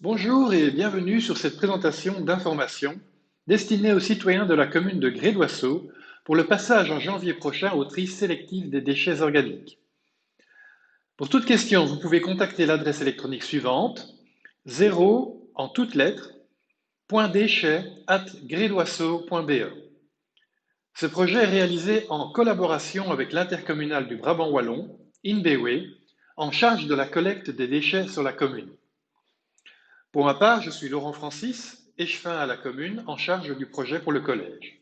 Bonjour et bienvenue sur cette présentation d'information destinée aux citoyens de la commune de Gré-d'Oisseau pour le passage en janvier prochain au tri sélectif des déchets organiques. Pour toute question, vous pouvez contacter l'adresse électronique suivante 0 en toutes lettres .déchets@grédoisseau.be. Ce projet est réalisé en collaboration avec l'intercommunal du Brabant Wallon, INBW, en charge de la collecte des déchets sur la commune. Pour ma part, je suis Laurent Francis, échevin à la commune, en charge du projet pour le collège.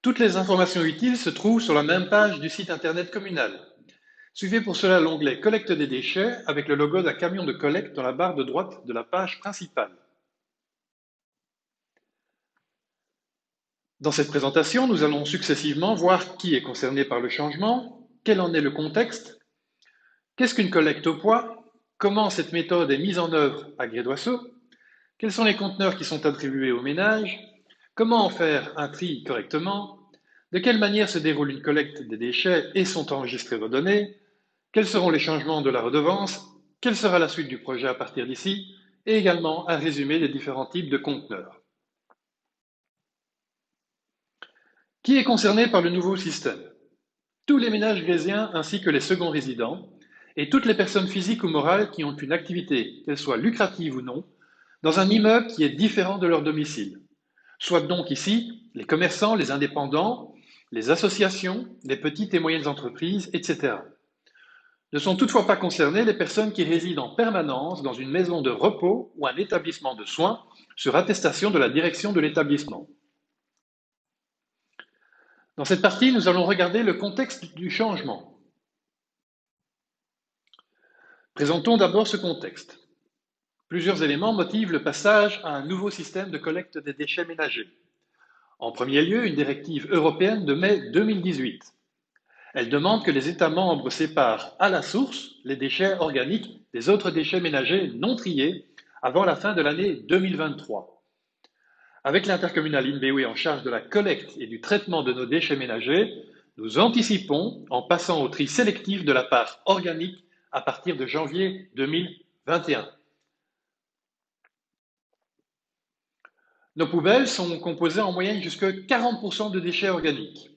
Toutes les informations utiles se trouvent sur la même page du site internet communal. Suivez pour cela l'onglet Collecte des déchets avec le logo d'un camion de collecte dans la barre de droite de la page principale. Dans cette présentation, nous allons successivement voir qui est concerné par le changement, quel en est le contexte, qu'est-ce qu'une collecte au poids, comment cette méthode est mise en œuvre à Gré-d'Oisseau, quels sont les conteneurs qui sont attribués aux ménages, comment en faire un tri correctement, de quelle manière se déroule une collecte des déchets et sont enregistrées vos données, quels seront les changements de la redevance, quelle sera la suite du projet à partir d'ici, et également un résumé des différents types de conteneurs. Qui est concerné par le nouveau système? Tous les ménages grésiens ainsi que les seconds résidents, et toutes les personnes physiques ou morales qui ont une activité, qu'elle soit lucrative ou non, dans un immeuble qui est différent de leur domicile. Soit donc ici les commerçants, les indépendants, les associations, les petites et moyennes entreprises, etc. Ne sont toutefois pas concernées les personnes qui résident en permanence dans une maison de repos ou un établissement de soins sur attestation de la direction de l'établissement. Dans cette partie, nous allons regarder le contexte du changement. Présentons d'abord ce contexte. Plusieurs éléments motivent le passage à un nouveau système de collecte des déchets ménagers. En premier lieu, une directive européenne de mai 2018. Elle demande que les États membres séparent à la source les déchets organiques des autres déchets ménagers non triés avant la fin de l'année 2023. Avec l'intercommunal INBW en charge de la collecte et du traitement de nos déchets ménagers, nous anticipons en passant au tri sélectif de la part organique à partir de janvier 2021. Nos poubelles sont composées en moyenne jusqu'à 40% de déchets organiques.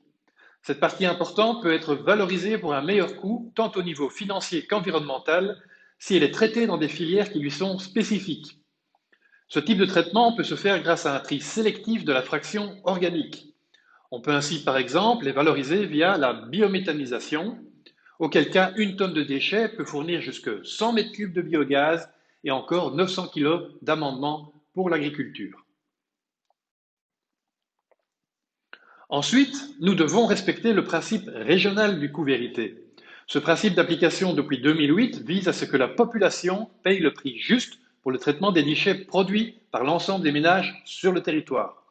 Cette partie importante peut être valorisée pour un meilleur coût, tant au niveau financier qu'environnemental, si elle est traitée dans des filières qui lui sont spécifiques. Ce type de traitement peut se faire grâce à un tri sélectif de la fraction organique. On peut ainsi, par exemple, les valoriser via la biométhanisation, auquel cas une tonne de déchets peut fournir jusqu'à 100 mètres cubes de biogaz et encore 900 kg d'amendement pour l'agriculture. Ensuite, nous devons respecter le principe régional du coût-vérité. Ce principe d'application depuis 2008 vise à ce que la population paye le prix juste pour le traitement des déchets produits par l'ensemble des ménages sur le territoire.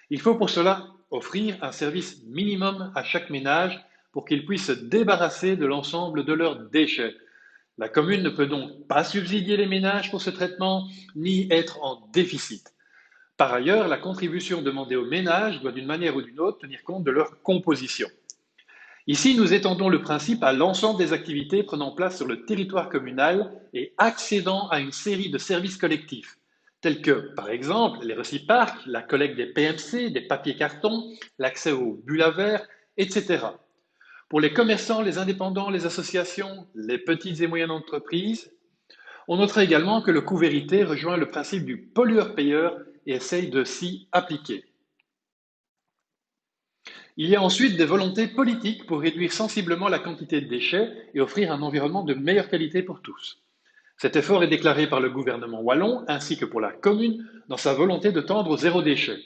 Il faut pour cela offrir un service minimum à chaque ménage pour qu'il puisse se débarrasser de l'ensemble de leurs déchets. La commune ne peut donc pas subsidier les ménages pour ce traitement ni être en déficit. Par ailleurs, la contribution demandée aux ménages doit d'une manière ou d'une autre tenir compte de leur composition. Ici, nous étendons le principe à l'ensemble des activités prenant place sur le territoire communal et accédant à une série de services collectifs, tels que, par exemple, les recyparcs, la collecte des PMC, des papiers cartons, l'accès aux bulles à verre, etc. Pour les commerçants, les indépendants, les associations, les petites et moyennes entreprises, on notera également que le coût-vérité rejoint le principe du pollueur-payeur et essaye de s'y appliquer. Il y a ensuite des volontés politiques pour réduire sensiblement la quantité de déchets et offrir un environnement de meilleure qualité pour tous. Cet effort est déclaré par le gouvernement wallon ainsi que pour la commune dans sa volonté de tendre au zéro déchet.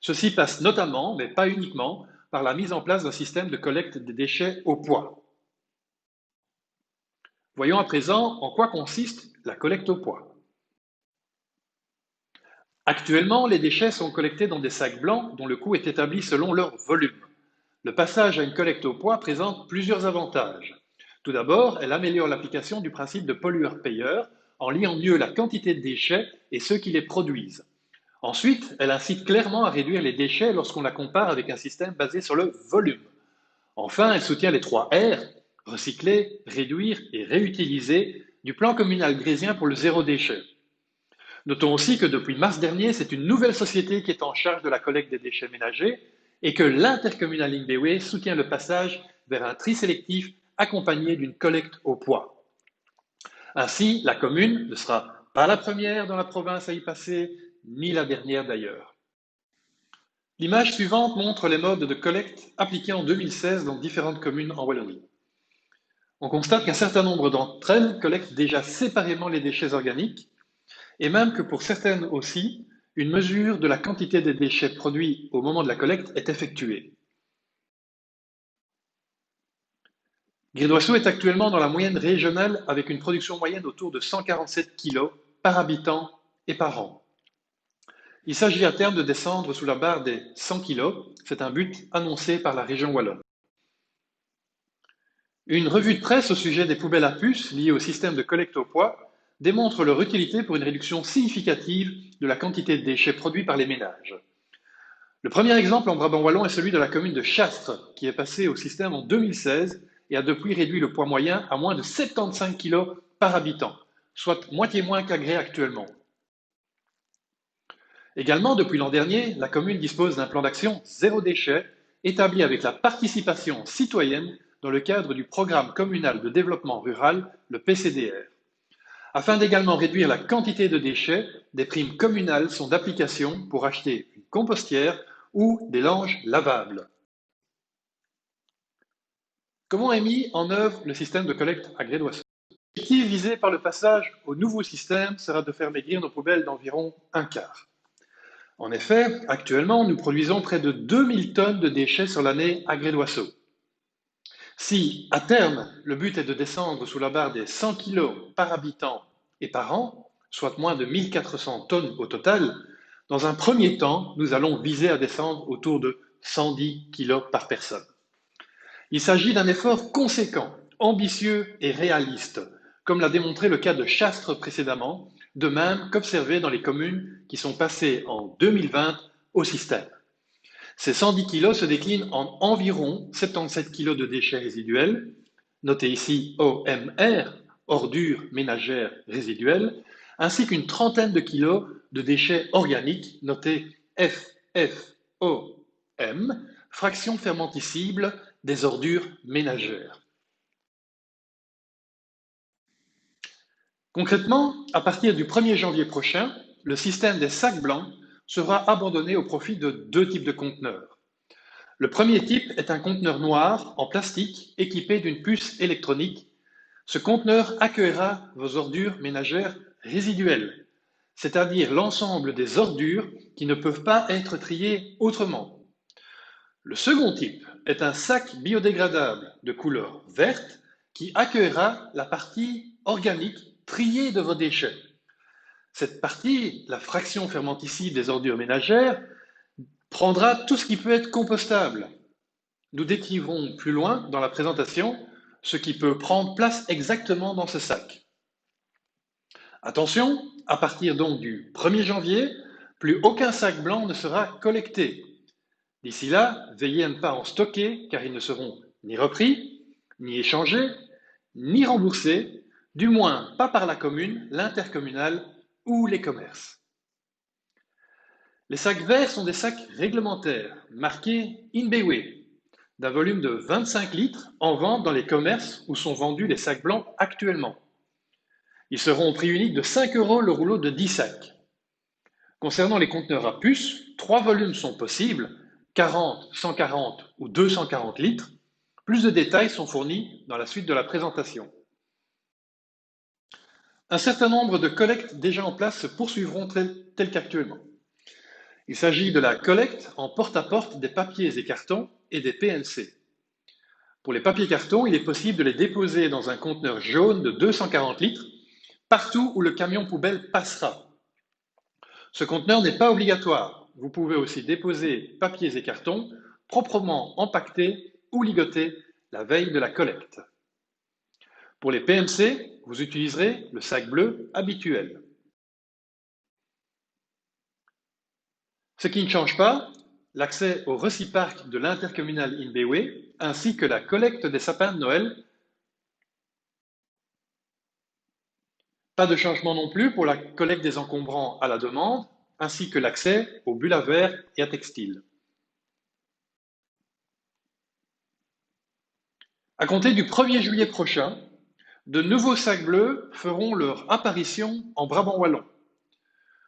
Ceci passe notamment, mais pas uniquement, par la mise en place d'un système de collecte des déchets au poids. Voyons à présent en quoi consiste la collecte au poids. Actuellement, les déchets sont collectés dans des sacs blancs dont le coût est établi selon leur volume. Le passage à une collecte au poids présente plusieurs avantages. Tout d'abord, elle améliore l'application du principe de pollueur-payeur en liant mieux la quantité de déchets et ceux qui les produisent. Ensuite, elle incite clairement à réduire les déchets lorsqu'on la compare avec un système basé sur le volume. Enfin, elle soutient les 3 R, recycler, réduire et réutiliser du plan communal grésien pour le zéro déchet. Notons aussi que depuis mars dernier, c'est une nouvelle société qui est en charge de la collecte des déchets ménagers et que l'intercommunal Inbewe soutient le passage vers un tri sélectif accompagné d'une collecte au poids. Ainsi, la commune ne sera pas la première dans la province à y passer, ni la dernière d'ailleurs. L'image suivante montre les modes de collecte appliqués en 2016 dans différentes communes en Wallonie. On constate qu'un certain nombre d'entre elles collectent déjà séparément les déchets organiques et même que pour certaines aussi, une mesure de la quantité des déchets produits au moment de la collecte est effectuée. Gré-d'Oisseau est actuellement dans la moyenne régionale avec une production moyenne autour de 147 kg par habitant et par an. Il s'agit à terme de descendre sous la barre des 100 kg, c'est un but annoncé par la région wallonne. Une revue de presse au sujet des poubelles à puces liées au système de collecte au poids démontre leur utilité pour une réduction significative de la quantité de déchets produits par les ménages. Le premier exemple en Brabant wallon est celui de la commune de Chastres, qui est passée au système en 2016 et a depuis réduit le poids moyen à moins de 75 kg par habitant, soit moitié moins qu'Agré actuellement. Également, depuis l'an dernier, la commune dispose d'un plan d'action zéro déchet établi avec la participation citoyenne dans le cadre du programme communal de développement rural, le PCDR. Afin d'également réduire la quantité de déchets, des primes communales sont d'application pour acheter une compostière ou des langes lavables. Comment est mis en œuvre le système de collecte à Gré-d'Oisseau? L'objectif visé par le passage au nouveau système sera de faire maigrir nos poubelles d'environ un quart. En effet, actuellement, nous produisons près de 2000 tonnes de déchets sur l'année à Gré-d'Oisseau. Si, à terme, le but est de descendre sous la barre des 100 kg par habitant et par an, soit moins de 1400 tonnes au total, dans un premier temps, nous allons viser à descendre autour de 110 kg par personne. Il s'agit d'un effort conséquent, ambitieux et réaliste, comme l'a démontré le cas de Chastres précédemment, de même qu'observé dans les communes qui sont passées en 2020 au système. Ces 110 kg se déclinent en environ 77 kg de déchets résiduels, notés ici OMR, ordures ménagères résiduelles, ainsi qu'une trentaine de kilos de déchets organiques, notés FFOM, fraction fermentescible des ordures ménagères. Concrètement, à partir du 1er janvier prochain, le système des sacs blancs sera abandonné au profit de deux types de conteneurs. Le premier type est un conteneur noir en plastique équipé d'une puce électronique. Ce conteneur accueillera vos ordures ménagères résiduelles, c'est-à-dire l'ensemble des ordures qui ne peuvent pas être triées autrement. Le second type est un sac biodégradable de couleur verte qui accueillera la partie organique triée de vos déchets. Cette partie, la fraction fermentescible des ordures ménagères, prendra tout ce qui peut être compostable. Nous décrivrons plus loin dans la présentation ce qui peut prendre place exactement dans ce sac. Attention, à partir donc du 1er janvier, plus aucun sac blanc ne sera collecté. D'ici là, veillez à ne pas en stocker car ils ne seront ni repris, ni échangés, ni remboursés, du moins pas par la commune, l'intercommunal ou les commerces. Les sacs verts sont des sacs réglementaires, marqués Inbewe, d'un volume de 25 litres en vente dans les commerces où sont vendus les sacs blancs actuellement. Ils seront au prix unique de 5 € le rouleau de 10 sacs. Concernant les conteneurs à puces, 3 volumes sont possibles, 40, 140 ou 240 litres. Plus de détails sont fournis dans la suite de la présentation. Un certain nombre de collectes déjà en place se poursuivront telles qu'actuellement. Il s'agit de la collecte en porte-à-porte des papiers et cartons et des PNC. Pour les papiers cartons, il est possible de les déposer dans un conteneur jaune de 240 litres partout où le camion poubelle passera. Ce conteneur n'est pas obligatoire. Vous pouvez aussi déposer papiers et cartons proprement empaquetés ou ligotés la veille de la collecte. Pour les PMC, vous utiliserez le sac bleu habituel. Ce qui ne change pas, l'accès au Reciparc de l'intercommunal Inbewe ainsi que la collecte des sapins de Noël Pas de changement non plus pour la collecte des encombrants à la demande, ainsi que l'accès aux bulles à verre et à textiles. À compter du 1er juillet prochain, de nouveaux sacs bleus feront leur apparition en Brabant wallon.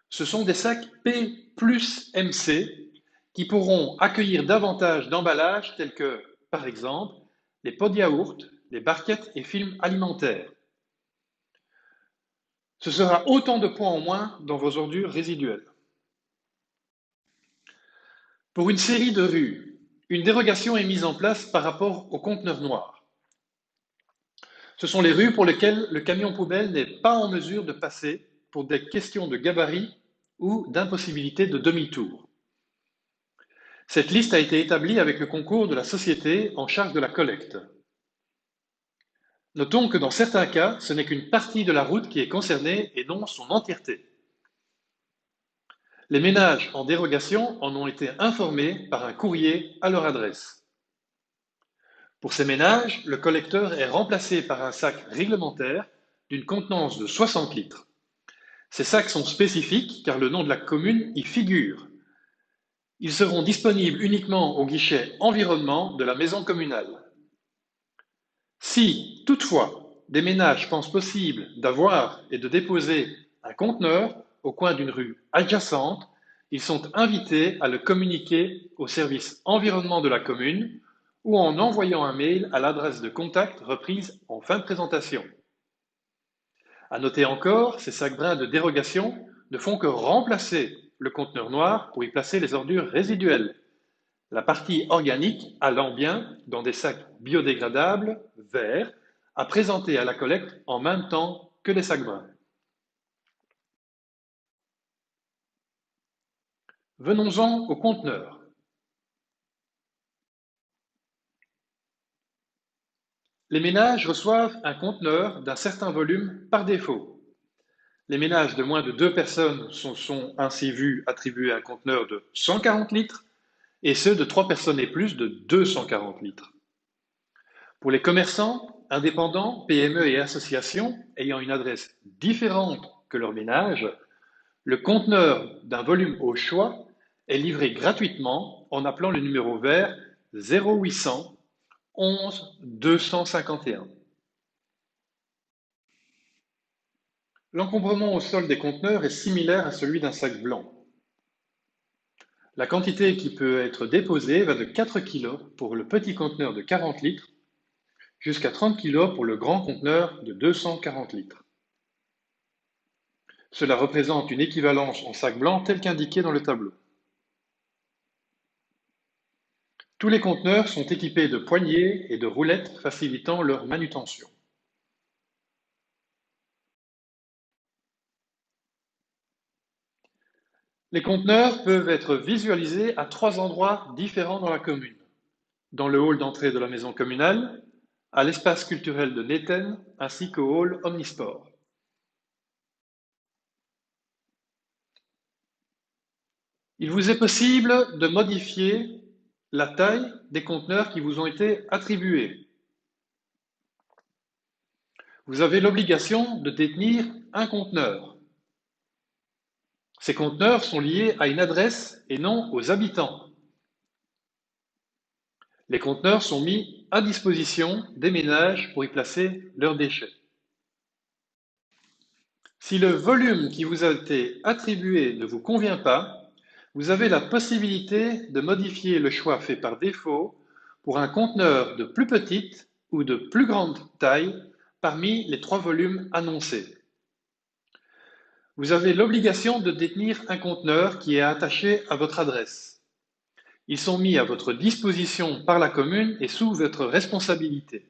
Ce sont des sacs P plus MC qui pourront accueillir davantage d'emballages tels que, par exemple, les pots de yaourt, les barquettes et films alimentaires. Ce sera autant de poids en moins dans vos ordures résiduelles. Pour une série de rues, une dérogation est mise en place par rapport aux conteneurs noirs. Ce sont les rues pour lesquelles le camion poubelle n'est pas en mesure de passer pour des questions de gabarit ou d'impossibilité de demi-tour. Cette liste a été établie avec le concours de la société en charge de la collecte. Notons que dans certains cas, ce n'est qu'une partie de la route qui est concernée et non son entièreté. Les ménages en dérogation en ont été informés par un courrier à leur adresse. Pour ces ménages, le collecteur est remplacé par un sac réglementaire d'une contenance de 60 litres. Ces sacs sont spécifiques car le nom de la commune y figure. Ils seront disponibles uniquement au guichet environnement de la maison communale. Si, toutefois, des ménages pensent possible d'avoir et de déposer un conteneur au coin d'une rue adjacente, ils sont invités à le communiquer au service environnement de la commune ou en envoyant un mail à l'adresse de contact reprise en fin de présentation. À noter encore, ces sacs bruns de dérogation ne font que remplacer le conteneur noir pour y placer les ordures résiduelles, la partie organique allant bien dans des sacs biodégradables verts à présenter à la collecte en même temps que les sacs bruns. Venons-en aux conteneurs. Les ménages reçoivent un conteneur d'un certain volume par défaut. Les ménages de moins de 2 personnes sont ainsi vus attribuer un conteneur de 140 litres et ceux de 3 personnes et plus de 240 litres. Pour les commerçants, indépendants, PME et associations ayant une adresse différente que leur ménage, le conteneur d'un volume au choix est livré gratuitement en appelant le numéro vert 0800 11 251. L'encombrement au sol des conteneurs est similaire à celui d'un sac blanc. La quantité qui peut être déposée va de 4 kg pour le petit conteneur de 40 litres jusqu'à 30 kg pour le grand conteneur de 240 litres. Cela représente une équivalence en sac blanc tel qu'indiqué dans le tableau. Tous les conteneurs sont équipés de poignées et de roulettes facilitant leur manutention. Les conteneurs peuvent être visualisés à 3 endroits différents dans la commune. Dans le hall d'entrée de la maison communale, à l'espace culturel de Néten ainsi qu'au hall Omnisport. Il vous est possible de modifier la taille des conteneurs qui vous ont été attribués. Vous avez l'obligation de détenir un conteneur. Ces conteneurs sont liés à une adresse et non aux habitants. Les conteneurs sont mis à disposition des ménages pour y placer leurs déchets. Si le volume qui vous a été attribué ne vous convient pas, vous avez la possibilité de modifier le choix fait par défaut pour un conteneur de plus petite ou de plus grande taille parmi les 3 volumes annoncés. Vous avez l'obligation de détenir un conteneur qui est attaché à votre adresse. Ils sont mis à votre disposition par la commune et sous votre responsabilité.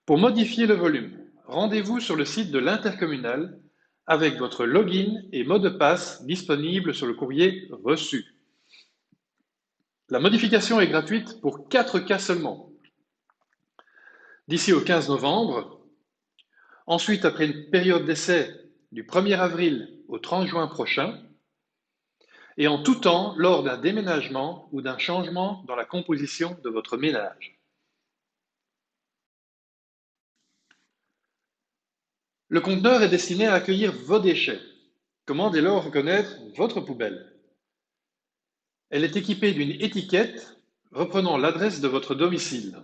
Pour modifier le volume, rendez-vous sur le site de l'intercommunal avec votre login et mot de passe disponible sur le courrier reçu. La modification est gratuite pour 4 cas seulement. D'ici au 15 novembre, ensuite après une période d'essai du 1er avril au 30 juin prochain, et en tout temps lors d'un déménagement ou d'un changement dans la composition de votre ménage. Le conteneur est destiné à accueillir vos déchets. Comment dès lors reconnaître votre poubelle? Elle est équipée d'une étiquette reprenant l'adresse de votre domicile.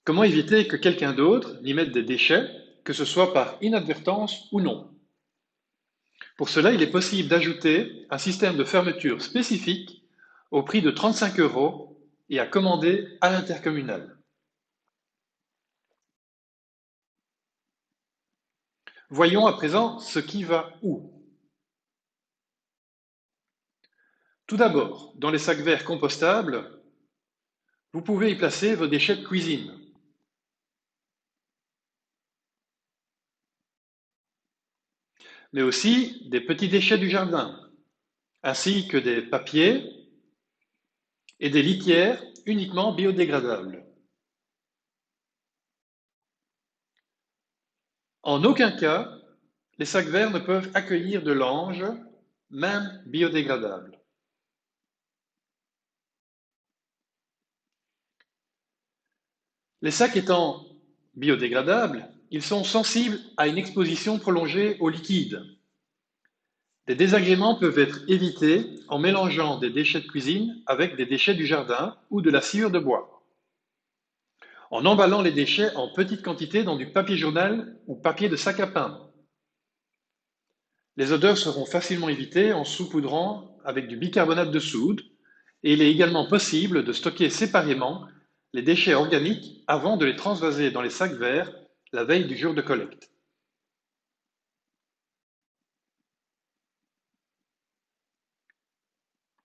Comment éviter que quelqu'un d'autre n'y mette des déchets, que ce soit par inadvertance ou non? Pour cela, il est possible d'ajouter un système de fermeture spécifique au prix de 35 € et à commander à l'intercommunal. Voyons à présent ce qui va où. Tout d'abord, dans les sacs verts compostables, vous pouvez y placer vos déchets de cuisine. Mais aussi des petits déchets du jardin, ainsi que des papiers et des litières uniquement biodégradables. En aucun cas, les sacs verts ne peuvent accueillir de l'ange, même biodégradable. Les sacs étant biodégradables, ils sont sensibles à une exposition prolongée au liquide. Des désagréments peuvent être évités en mélangeant des déchets de cuisine avec des déchets du jardin ou de la sciure de bois, en emballant les déchets en petites quantités dans du papier journal ou papier de sac à pain. Les odeurs seront facilement évitées en saupoudrant avec du bicarbonate de soude et il est également possible de stocker séparément les déchets organiques avant de les transvaser dans les sacs verts la veille du jour de collecte.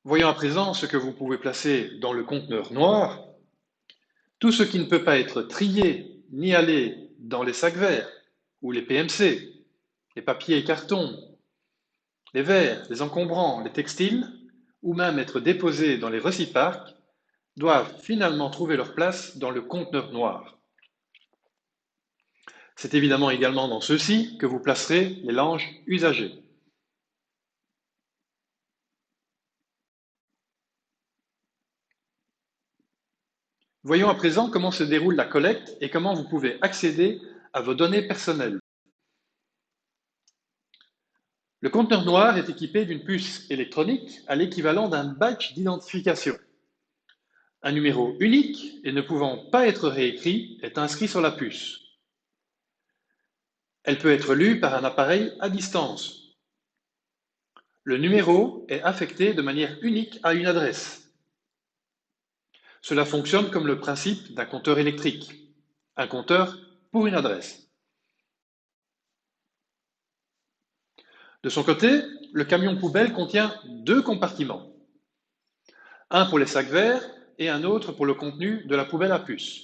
Voyons à présent ce que vous pouvez placer dans le conteneur noir. Tout ce qui ne peut pas être trié ni aller dans les sacs verts ou les PMC, les papiers et cartons, les verres, les encombrants, les textiles, ou même être déposés dans les reciparcs, doivent finalement trouver leur place dans le conteneur noir. C'est évidemment également dans ceux-ci que vous placerez les langes usagés. Voyons à présent comment se déroule la collecte et comment vous pouvez accéder à vos données personnelles. Le conteneur noir est équipé d'une puce électronique à l'équivalent d'un badge d'identification. Un numéro unique et ne pouvant pas être réécrit est inscrit sur la puce. Elle peut être lue par un appareil à distance. Le numéro est affecté de manière unique à une adresse. Cela fonctionne comme le principe d'un compteur électrique. Un compteur pour une adresse. De son côté, le camion poubelle contient deux compartiments. Un pour les sacs verts et un autre pour le contenu de la poubelle à puce.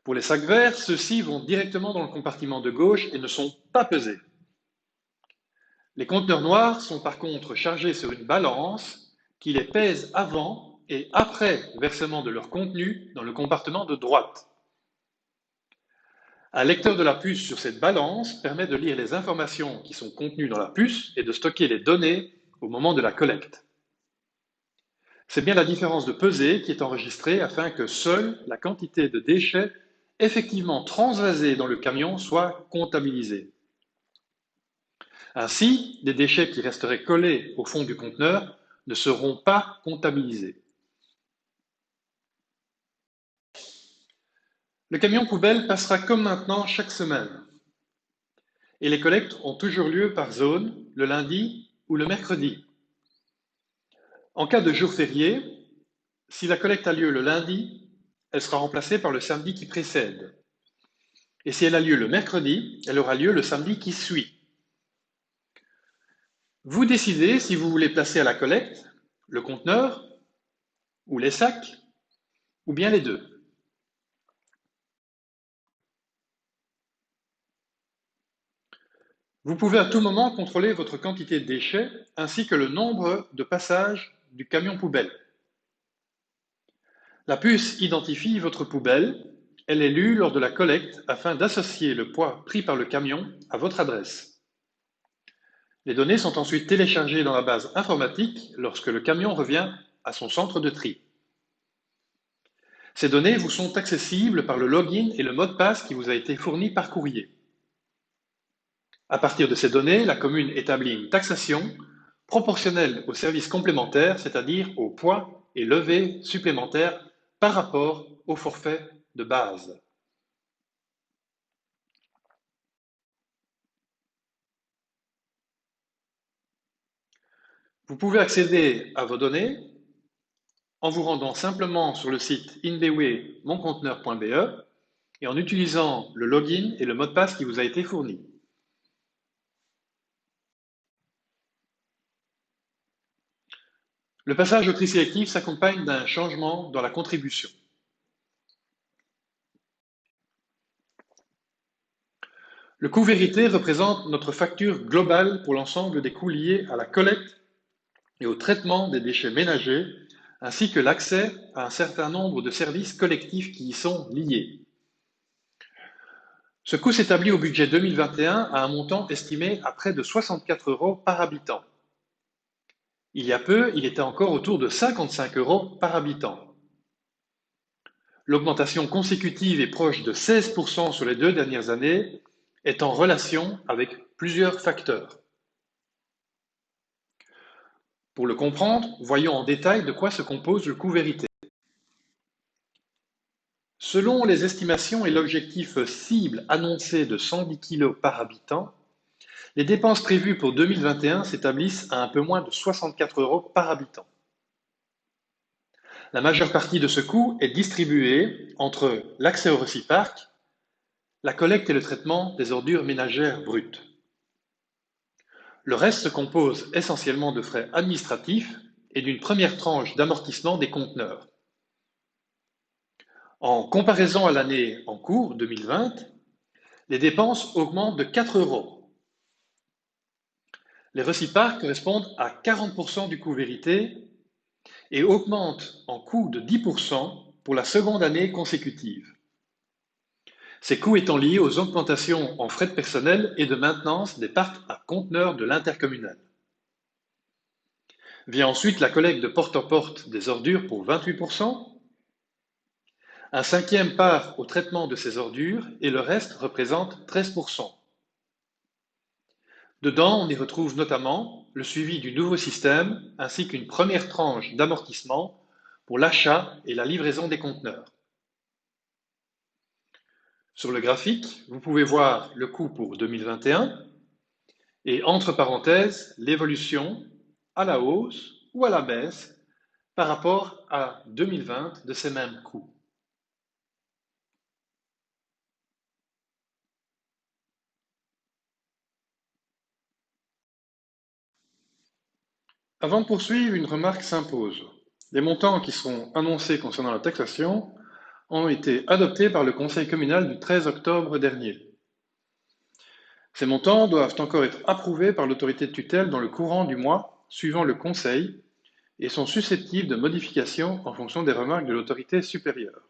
Pour les sacs verts, ceux-ci vont directement dans le compartiment de gauche et ne sont pas pesés. Les conteneurs noirs sont par contre chargés sur une balance qui les pèse avant et après versement de leur contenu dans le compartiment de droite. Un lecteur de la puce sur cette balance permet de lire les informations qui sont contenues dans la puce et de stocker les données au moment de la collecte. C'est bien la différence de pesée qui est enregistrée afin que seule la quantité de déchets effectivement transvasés dans le camion soit comptabilisée. Ainsi, les déchets qui resteraient collés au fond du conteneur ne seront pas comptabilisés. Le camion poubelle passera comme maintenant chaque semaine. Et les collectes ont toujours lieu par zone, le lundi ou le mercredi. En cas de jour férié, si la collecte a lieu le lundi, elle sera remplacée par le samedi qui précède. Et si elle a lieu le mercredi, elle aura lieu le samedi qui suit. Vous décidez si vous voulez placer à la collecte le conteneur ou les sacs, ou bien les deux. Vous pouvez à tout moment contrôler votre quantité de déchets ainsi que le nombre de passages du camion poubelle. La puce identifie votre poubelle, elle est lue lors de la collecte afin d'associer le poids pris par le camion à votre adresse. Les données sont ensuite téléchargées dans la base informatique lorsque le camion revient à son centre de tri. Ces données vous sont accessibles par le login et le mot de passe qui vous a été fourni par courrier. À partir de ces données, la commune établit une taxation proportionnelle aux services complémentaires, c'est-à-dire aux poids et levées supplémentaires par rapport au forfait de base. Vous pouvez accéder à vos données en vous rendant simplement sur le site inbewe-monconteneur.be et en utilisant le login et le mot de passe qui vous a été fourni. Le passage au tri sélectif s'accompagne d'un changement dans la contribution. Le coût vérité représente notre facture globale pour l'ensemble des coûts liés à la collecte et au traitement des déchets ménagers, ainsi que l'accès à un certain nombre de services collectifs qui y sont liés. Ce coût s'établit au budget 2021 à un montant estimé à près de 64 € par habitant. Il y a peu, il était encore autour de 55 € par habitant. L'augmentation consécutive et proche de 16% sur les 2 dernières années est en relation avec plusieurs facteurs. Pour le comprendre, voyons en détail de quoi se compose le coût vérité. Selon les estimations et l'objectif cible annoncé de 110 kg par habitant, les dépenses prévues pour 2021 s'établissent à un peu moins de 64 € par habitant. La majeure partie de ce coût est distribuée entre l'accès au Reciparc, la collecte et le traitement des ordures ménagères brutes. Le reste se compose essentiellement de frais administratifs et d'une première tranche d'amortissement des conteneurs. En comparaison à l'année en cours, 2020, les dépenses augmentent de 4 €. Les Reciparc correspondent à 40% du coût vérité et augmentent en coût de 10% pour la seconde année consécutive. Ces coûts étant liés aux augmentations en frais de personnel et de maintenance des parcs à conteneurs de l'intercommunal. Vient ensuite la collecte de porte en porte des ordures pour 28%, un cinquième part au traitement de ces ordures et le reste représente 13%. Dedans, on y retrouve notamment le suivi du nouveau système ainsi qu'une première tranche d'amortissement pour l'achat et la livraison des conteneurs. Sur le graphique, vous pouvez voir le coût pour 2021 et entre parenthèses l'évolution à la hausse ou à la baisse par rapport à 2020 de ces mêmes coûts. Avant de poursuivre, une remarque s'impose. Les montants qui seront annoncés concernant la taxation ont été adoptés par le Conseil communal du 13 octobre dernier. Ces montants doivent encore être approuvés par l'autorité de tutelle dans le courant du mois suivant le Conseil et sont susceptibles de modification en fonction des remarques de l'autorité supérieure.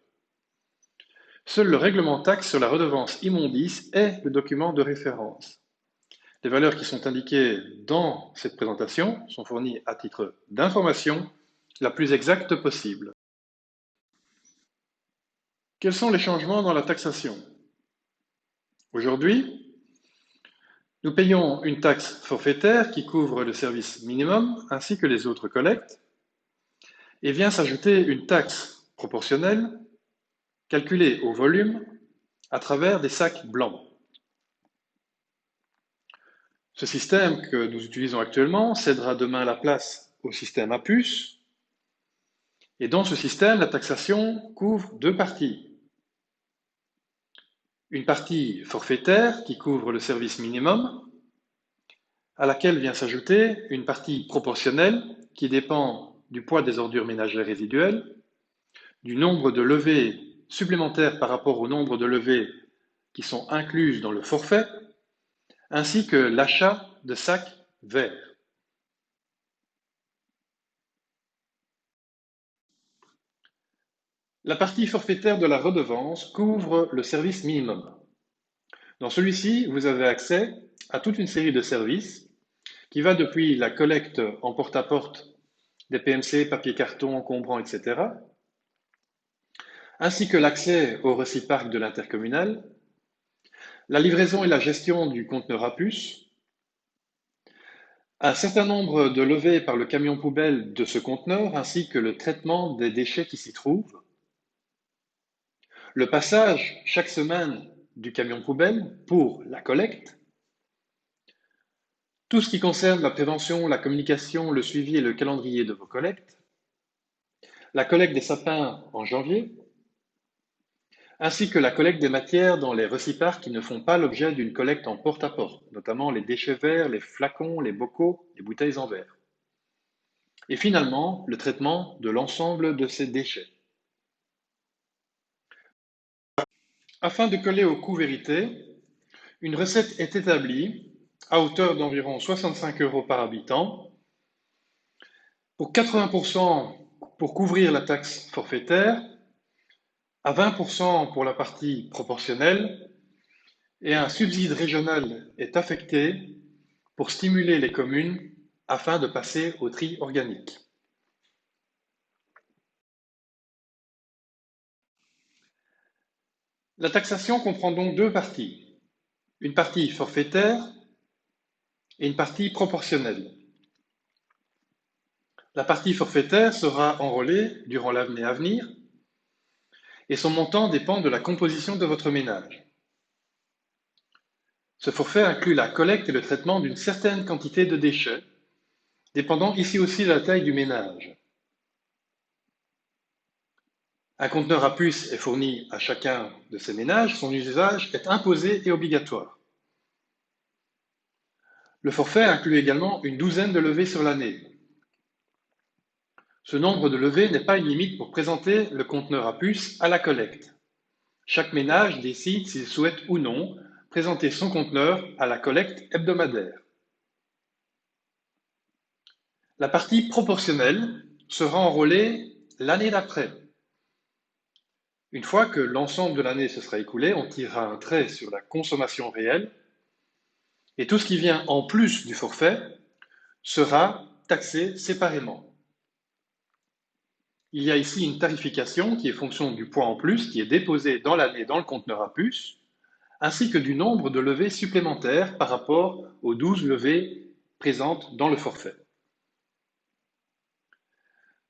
Seul le règlement taxe sur la redevance immondice est le document de référence. Les valeurs qui sont indiquées dans cette présentation sont fournies à titre d'information la plus exacte possible. Quels sont les changements dans la taxation? Aujourd'hui, nous payons une taxe forfaitaire qui couvre le service minimum ainsi que les autres collectes et vient s'ajouter une taxe proportionnelle calculée au volume à travers des sacs blancs. Ce système que nous utilisons actuellement cédera demain la place au système à puce. Et dans ce système, la taxation couvre deux parties. Une partie forfaitaire qui couvre le service minimum, à laquelle vient s'ajouter une partie proportionnelle qui dépend du poids des ordures ménagères résiduelles, du nombre de levées supplémentaires par rapport au nombre de levées qui sont incluses dans le forfait, ainsi que l'achat de sacs verts. La partie forfaitaire de la redevance couvre le service minimum. Dans celui-ci, vous avez accès à toute une série de services qui va depuis la collecte en porte-à-porte des PMC, papier carton, encombrants, etc., ainsi que l'accès au réciparc de l'intercommunal, la livraison et la gestion du conteneur à puce, un certain nombre de levées par le camion poubelle de ce conteneur, ainsi que le traitement des déchets qui s'y trouvent, le passage chaque semaine du camion poubelle pour la collecte, tout ce qui concerne la prévention, la communication, le suivi et le calendrier de vos collectes, la collecte des sapins en janvier, ainsi que la collecte des matières dans les récipients qui ne font pas l'objet d'une collecte en porte-à-porte, notamment les déchets verts, les flacons, les bocaux, les bouteilles en verre. Et finalement, le traitement de l'ensemble de ces déchets. Afin de coller au coût vérité, une recette est établie à hauteur d'environ 65 € par habitant, pour 80% pour couvrir la taxe forfaitaire, à 20% pour la partie proportionnelle, et un subside régional est affecté pour stimuler les communes afin de passer au tri organique. La taxation comprend donc deux parties, une partie forfaitaire et une partie proportionnelle. La partie forfaitaire sera enrôlée durant l'année à venir et son montant dépend de la composition de votre ménage. Ce forfait inclut la collecte et le traitement d'une certaine quantité de déchets, dépendant ici aussi de la taille du ménage. Un conteneur à puce est fourni à chacun de ces ménages, son usage est imposé et obligatoire. Le forfait inclut également une douzaine de levées sur l'année. Ce nombre de levées n'est pas une limite pour présenter le conteneur à puce à la collecte. Chaque ménage décide s'il souhaite ou non présenter son conteneur à la collecte hebdomadaire. La partie proportionnelle sera enrôlée l'année d'après. Une fois que l'ensemble de l'année se sera écoulé, on tirera un trait sur la consommation réelle et tout ce qui vient en plus du forfait sera taxé séparément. Il y a ici une tarification qui est fonction du poids en plus qui est déposé dans l'année dans le conteneur à puce, ainsi que du nombre de levées supplémentaires par rapport aux 12 levées présentes dans le forfait.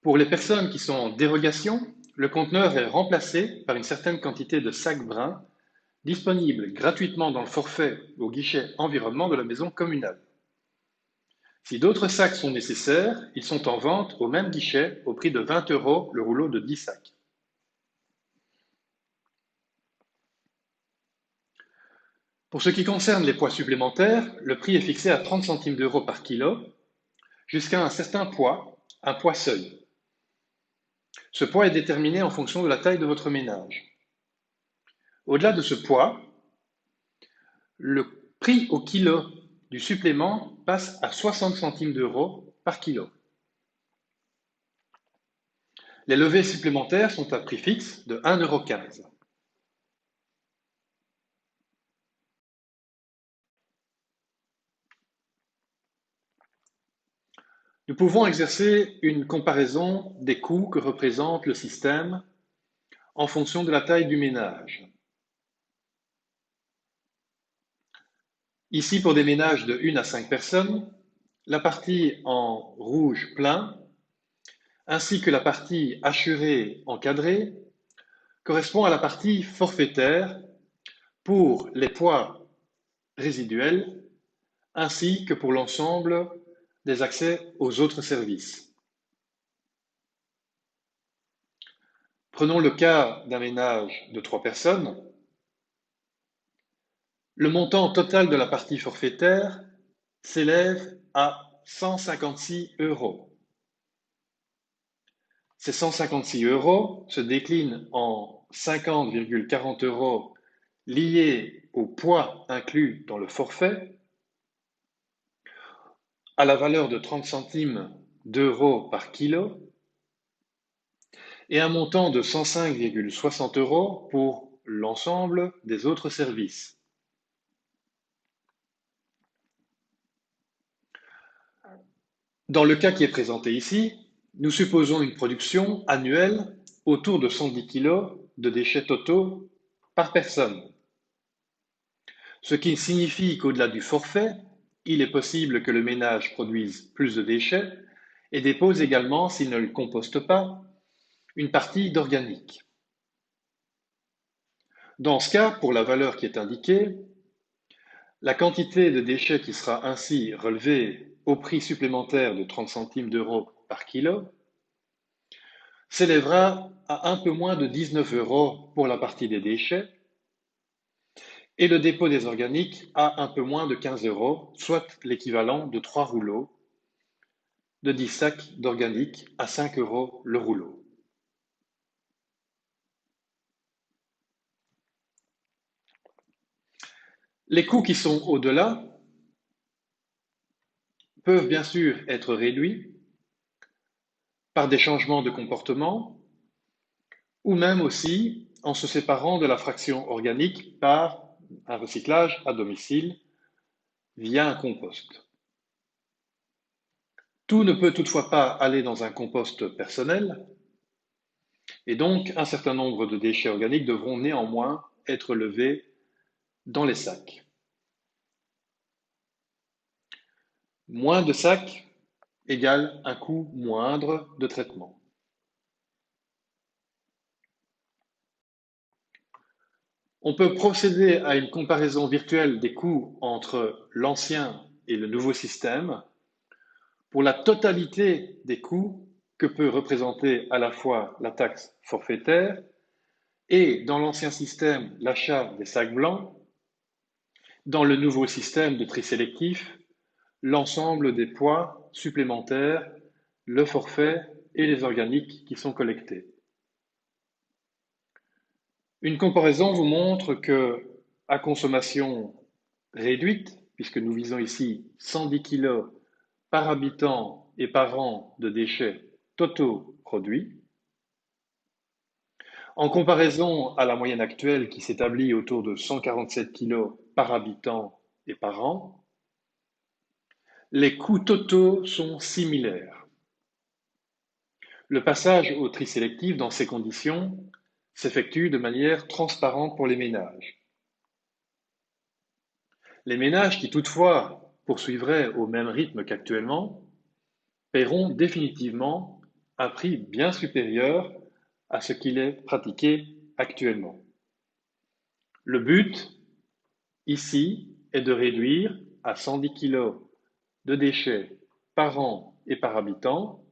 Pour les personnes qui sont en dérogation, le conteneur est remplacé par une certaine quantité de sacs bruns disponibles gratuitement dans le forfait au guichet environnement de la maison communale. Si d'autres sacs sont nécessaires, ils sont en vente au même guichet au prix de 20 € le rouleau de 10 sacs. Pour ce qui concerne les poids supplémentaires, le prix est fixé à 30 centimes d'euros par kilo, jusqu'à un certain poids, un poids seuil. Ce poids est déterminé en fonction de la taille de votre ménage. Au-delà de ce poids, le prix au kilo du supplément passe à 60 centimes d'euros par kilo. Les levées supplémentaires sont à prix fixe de 1,15 €. Nous pouvons exercer une comparaison des coûts que représente le système en fonction de la taille du ménage. Ici, pour des ménages de 1 à 5 personnes, la partie en rouge plein, ainsi que la partie hachurée encadrée, correspond à la partie forfaitaire pour les poids résiduels, ainsi que pour l'ensemble des accès aux autres services. Prenons le cas d'un ménage de 3 personnes. Le montant total de la partie forfaitaire s'élève à 156 €. Ces 156 € se déclinent en 50,40 € liés au poids inclus dans le forfait, à la valeur de 30 centimes d'euros par kilo, et un montant de 105,60 € pour l'ensemble des autres services. Dans le cas qui est présenté ici, nous supposons une production annuelle autour de 110 kg de déchets totaux par personne. Ce qui signifie qu'au-delà du forfait, il est possible que le ménage produise plus de déchets et dépose également, s'il ne le composte pas, une partie d'organique. Dans ce cas, pour la valeur qui est indiquée, la quantité de déchets qui sera ainsi relevée au prix supplémentaire de 30 centimes d'euros par kilo s'élèvera à un peu moins de 19 euros pour la partie des déchets et le dépôt des organiques à un peu moins de 15 euros, soit l'équivalent de 3 rouleaux de 10 sacs d'organique à 5 euros le rouleau. Les coûts qui sont au-delà peuvent bien sûr être réduits par des changements de comportement ou même aussi en se séparant de la fraction organique par un recyclage à domicile via un compost. Tout ne peut toutefois pas aller dans un compost personnel et donc un certain nombre de déchets organiques devront néanmoins être levés dans les sacs. Moins de sacs égale un coût moindre de traitement. On peut procéder à une comparaison virtuelle des coûts entre l'ancien et le nouveau système pour la totalité des coûts que peut représenter à la fois la taxe forfaitaire et, dans l'ancien système, l'achat des sacs blancs, dans le nouveau système de tri sélectif, l'ensemble des poids supplémentaires, le forfait et les organiques qui sont collectés. Une comparaison vous montre que, à consommation réduite, puisque nous visons ici 110 kg par habitant et par an de déchets totaux produits, en comparaison à la moyenne actuelle qui s'établit autour de 147 kg par habitant et par an, les coûts totaux sont similaires. Le passage au tri sélectif dans ces conditions s'effectue de manière transparente pour les ménages. Les ménages qui toutefois poursuivraient au même rythme qu'actuellement paieront définitivement un prix bien supérieur à ce qu'il est pratiqué actuellement. Le but, ici, est de réduire à 110 kg de déchets par an et par habitant,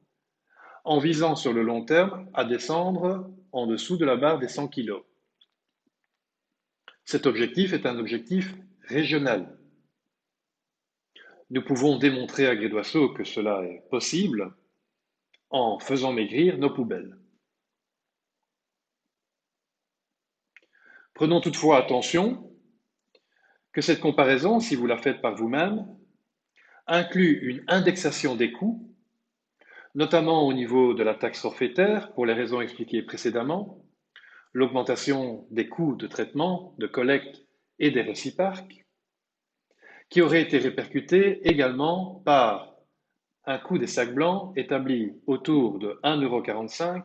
en visant sur le long terme à descendre en dessous de la barre des 100 kg. Cet objectif est un objectif régional. Nous pouvons démontrer à Grédoisseau que cela est possible en faisant maigrir nos poubelles. Prenons toutefois attention que cette comparaison, si vous la faites par vous-même, inclut une indexation des coûts, notamment au niveau de la taxe forfaitaire, pour les raisons expliquées précédemment, l'augmentation des coûts de traitement, de collecte et des réciparques, qui aurait été répercutée également par un coût des sacs blancs établi autour de 1,45 €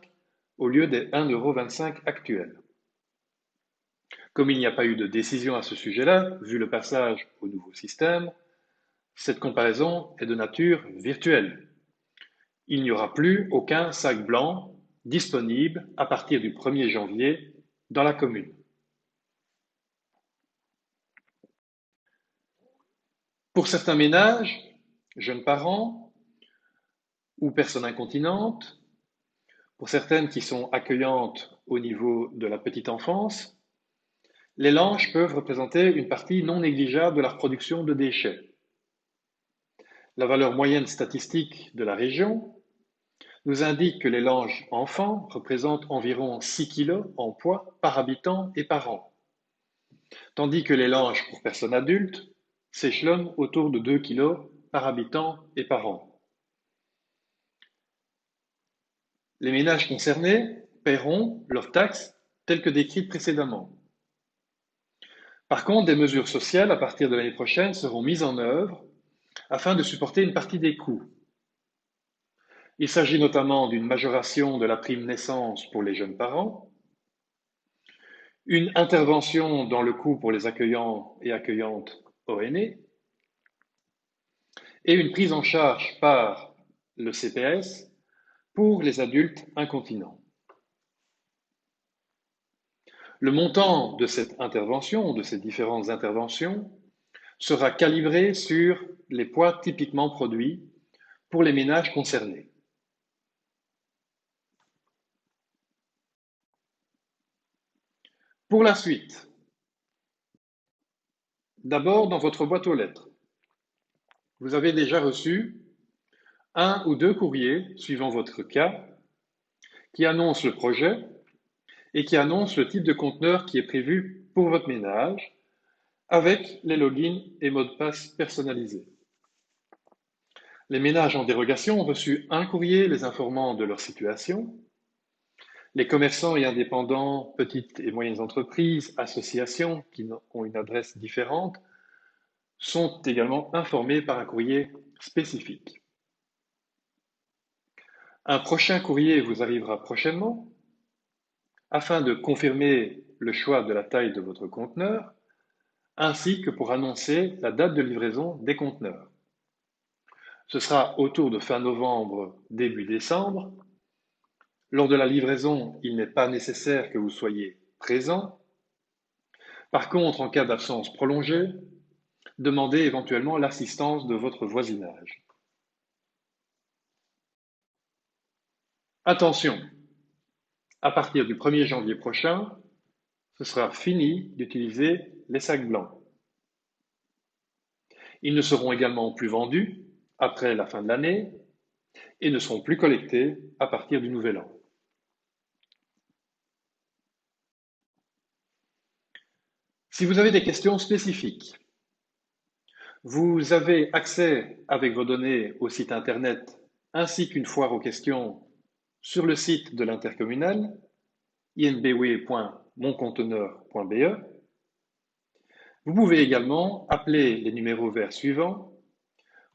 au lieu des 1,25 € actuels. Comme il n'y a pas eu de décision à ce sujet-là, vu le passage au nouveau système, cette comparaison est de nature virtuelle. Il n'y aura plus aucun sac blanc disponible à partir du 1er janvier dans la commune. Pour certains ménages, jeunes parents ou personnes incontinentes, pour certaines qui sont accueillantes au niveau de la petite enfance, les lanches peuvent représenter une partie non négligeable de la production de déchets. La valeur moyenne statistique de la région nous indique que les lanches enfants représentent environ 6 kg en poids par habitant et par an, tandis que les lanches pour personnes adultes s'échelonnent autour de 2 kg par habitant et par an. Les ménages concernés paieront leurs taxes telles que décrites précédemment. Par contre, des mesures sociales à partir de l'année prochaine seront mises en œuvre afin de supporter une partie des coûts. Il s'agit notamment d'une majoration de la prime naissance pour les jeunes parents, une intervention dans le coût pour les accueillants et accueillantes ONE et une prise en charge par le CPS pour les adultes incontinents. Le montant de cette intervention, de ces différentes interventions, sera calibré sur les poids typiquement produits pour les ménages concernés. Pour la suite, d'abord dans votre boîte aux lettres, vous avez déjà reçu un ou deux courriers, suivant votre cas, qui annoncent le projet et qui annoncent le type de conteneur qui est prévu pour votre ménage, avec les logins et mots de passe personnalisés. Les ménages en dérogation ont reçu un courrier les informant de leur situation. Les commerçants et indépendants, petites et moyennes entreprises, associations qui ont une adresse différente, sont également informés par un courrier spécifique. Un prochain courrier vous arrivera prochainement afin de confirmer le choix de la taille de votre conteneur, ainsi que pour annoncer la date de livraison des conteneurs. Ce sera autour de fin novembre, début décembre. Lors de la livraison, il n'est pas nécessaire que vous soyez présent. Par contre, en cas d'absence prolongée, demandez éventuellement l'assistance de votre voisinage. Attention, à partir du 1er janvier prochain, ce sera fini d'utiliser les sacs blancs. Ils ne seront également plus vendus après la fin de l'année et ne seront plus collectés à partir du nouvel an. Si vous avez des questions spécifiques, vous avez accès avec vos données au site internet ainsi qu'une foire aux questions sur le site de l'intercommunal inbw.monconteneur.be. Vous pouvez également appeler les numéros verts suivants.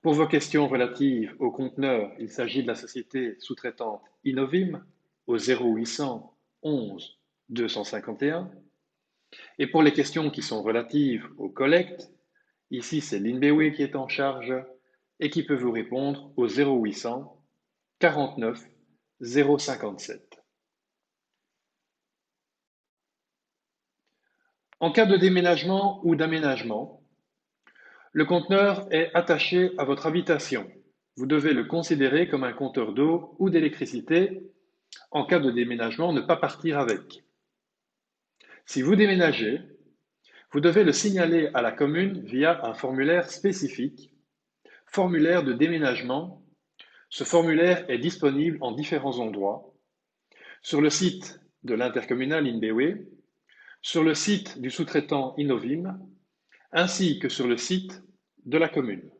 Pour vos questions relatives aux conteneurs, il s'agit de la société sous-traitante Innovim au 0800 11 251. Et pour les questions qui sont relatives aux collectes, ici c'est l'INBW qui est en charge et qui peut vous répondre au 0800 49 057. En cas de déménagement ou d'aménagement, le conteneur est attaché à votre habitation. Vous devez le considérer comme un compteur d'eau ou d'électricité. En cas de déménagement, ne pas partir avec. Si vous déménagez, vous devez le signaler à la commune via un formulaire spécifique, formulaire de déménagement. Ce formulaire est disponible en différents endroits, sur le site de l'intercommunal INBW, sur le site du sous-traitant Innovim, ainsi que sur le site de la commune.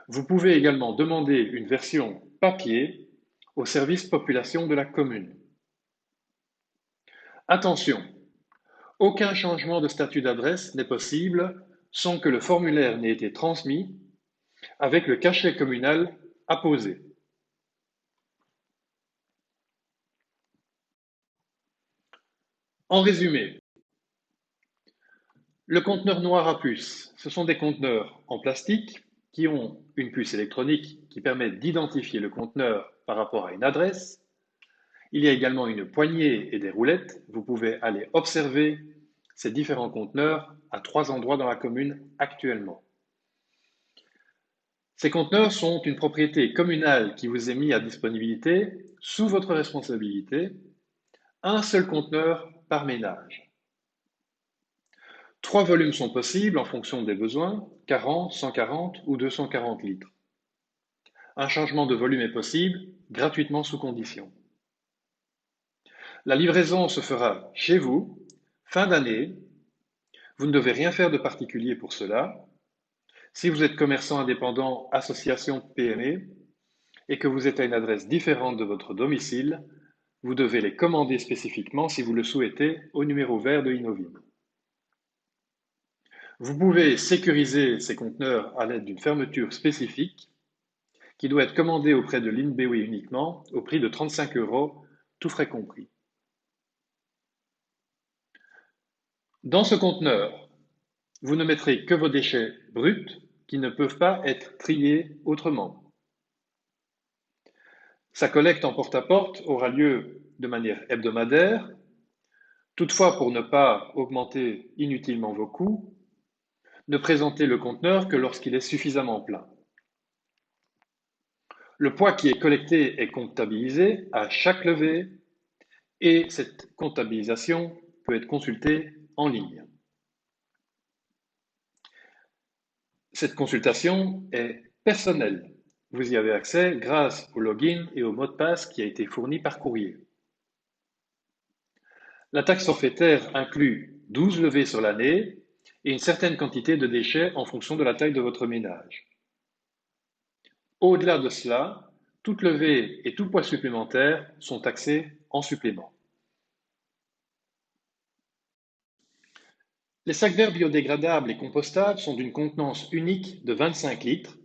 Vous pouvez également demander une version papier au service population de la commune. Attention, aucun changement de statut d'adresse n'est possible sans que le formulaire n'ait été transmis avec le cachet communal apposé. En résumé, le conteneur noir à puce, ce sont des conteneurs en plastique qui ont une puce électronique qui permet d'identifier le conteneur par rapport à une adresse. Il y a également une poignée et des roulettes. Vous pouvez aller observer ces différents conteneurs à 3 endroits dans la commune actuellement. Ces conteneurs sont une propriété communale qui vous est mise à disponibilité sous votre responsabilité, un seul conteneur par ménage. 3 volumes sont possibles en fonction des besoins, 40, 140 ou 240 litres. Un changement de volume est possible, gratuitement sous condition. La livraison se fera chez vous, fin d'année. Vous ne devez rien faire de particulier pour cela. Si vous êtes commerçant indépendant, association, PME, et que vous êtes à une adresse différente de votre domicile, vous devez les commander spécifiquement si vous le souhaitez au numéro vert de Innovim. Vous pouvez sécuriser ces conteneurs à l'aide d'une fermeture spécifique qui doit être commandée auprès de l'INBW uniquement au prix de 35 €, tout frais compris. Dans ce conteneur, vous ne mettrez que vos déchets bruts qui ne peuvent pas être triés autrement. Sa collecte en porte-à-porte aura lieu de manière hebdomadaire. Toutefois, pour ne pas augmenter inutilement vos coûts, ne présentez le conteneur que lorsqu'il est suffisamment plein. Le poids qui est collecté est comptabilisé à chaque levée et cette comptabilisation peut être consultée en ligne. Cette consultation est personnelle. Vous y avez accès grâce au login et au mot de passe qui a été fourni par courrier. La taxe forfaitaire inclut 12 levées sur l'année et une certaine quantité de déchets en fonction de la taille de votre ménage. Au-delà de cela, toute levée et tout poids supplémentaire sont taxés en supplément. Les sacs verts biodégradables et compostables sont d'une contenance unique de 25 litres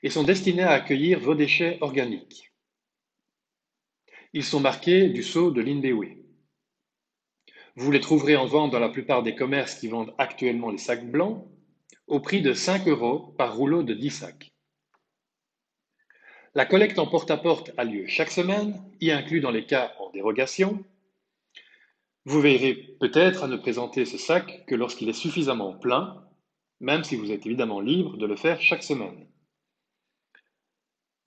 et sont destinés à accueillir vos déchets organiques. Ils sont marqués du sceau de l'INBEWE. Vous les trouverez en vente dans la plupart des commerces qui vendent actuellement les sacs blancs au prix de 5 € par rouleau de 10 sacs. La collecte en porte-à-porte a lieu chaque semaine, y inclus dans les cas en dérogation. Vous veillerez peut-être à ne présenter ce sac que lorsqu'il est suffisamment plein, même si vous êtes évidemment libre de le faire chaque semaine.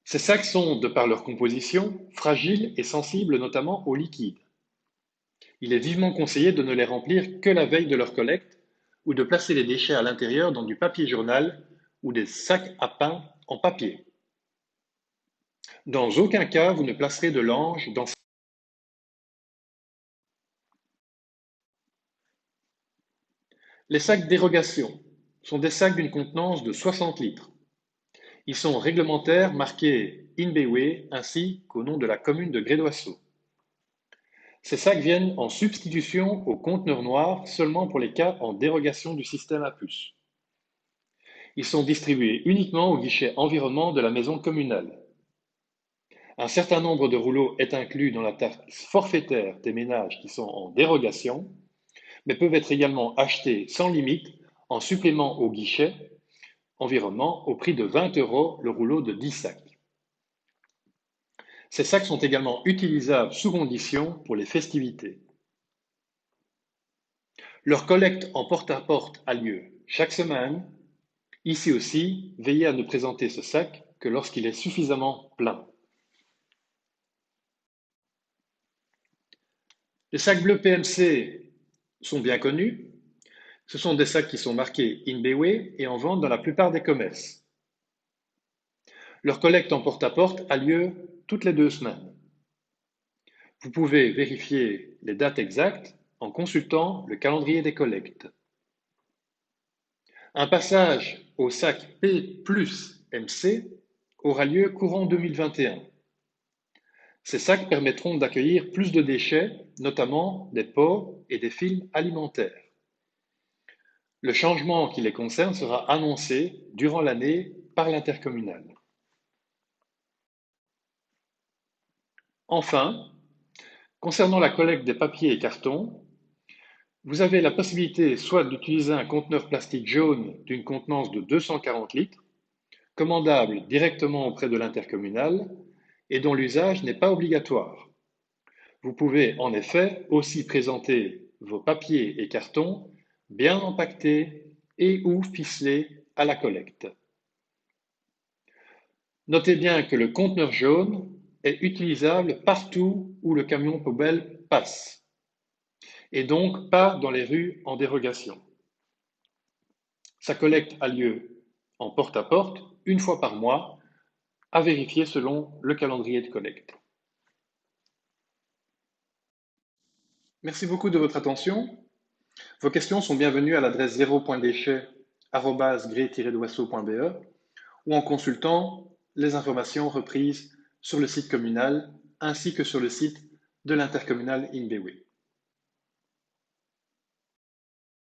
Ces sacs sont, de par leur composition, fragiles et sensibles notamment au liquide. Il est vivement conseillé de ne les remplir que la veille de leur collecte ou de placer les déchets à l'intérieur dans du papier journal ou des sacs à pain en papier. Dans aucun cas, vous ne placerez de l'ange dans. Les sacs dérogation sont des sacs d'une contenance de 60 litres. Ils sont réglementaires marqués INBEWE ainsi qu'au nom de la commune de Grédoisseau. Ces sacs viennent en substitution aux conteneurs noirs seulement pour les cas en dérogation du système à puce. Ils sont distribués uniquement au guichet environnement de la maison communale. Un certain nombre de rouleaux est inclus dans la taxe forfaitaire des ménages qui sont en dérogation, mais peuvent être également achetés sans limite en supplément au guichet environnement au prix de 20 € le rouleau de 10 sacs. Ces sacs sont également utilisables sous condition pour les festivités. Leur collecte en porte-à-porte a lieu chaque semaine. Ici aussi, veillez à ne présenter ce sac que lorsqu'il est suffisamment plein. Les sacs bleus PMC sont bien connus. Ce sont des sacs qui sont marqués INBEWE et en vente dans la plupart des commerces. Leur collecte en porte-à-porte a lieu toutes les 2 semaines. Vous pouvez vérifier les dates exactes en consultant le calendrier des collectes. Un passage au sac P plus MC aura lieu courant 2021. Ces sacs permettront d'accueillir plus de déchets, notamment des porcs et des films alimentaires. Le changement qui les concerne sera annoncé durant l'année par l'intercommunal. Enfin, concernant la collecte des papiers et cartons, vous avez la possibilité soit d'utiliser un conteneur plastique jaune d'une contenance de 240 litres, commandable directement auprès de l'intercommunal et dont l'usage n'est pas obligatoire. Vous pouvez en effet aussi présenter vos papiers et cartons bien empaquetés et ou ficelés à la collecte. Notez bien que le conteneur jaune est utilisable partout où le camion poubelle passe, et donc pas dans les rues en dérogation. Sa collecte a lieu en porte-à-porte, une fois par mois, à vérifier selon le calendrier de collecte. Merci beaucoup de votre attention. Vos questions sont bienvenues à l'adresse 0.déchets@gré-doisseau.be ou en consultant les informations reprises sur le site communal ainsi que sur le site de l'intercommunal INBEWE.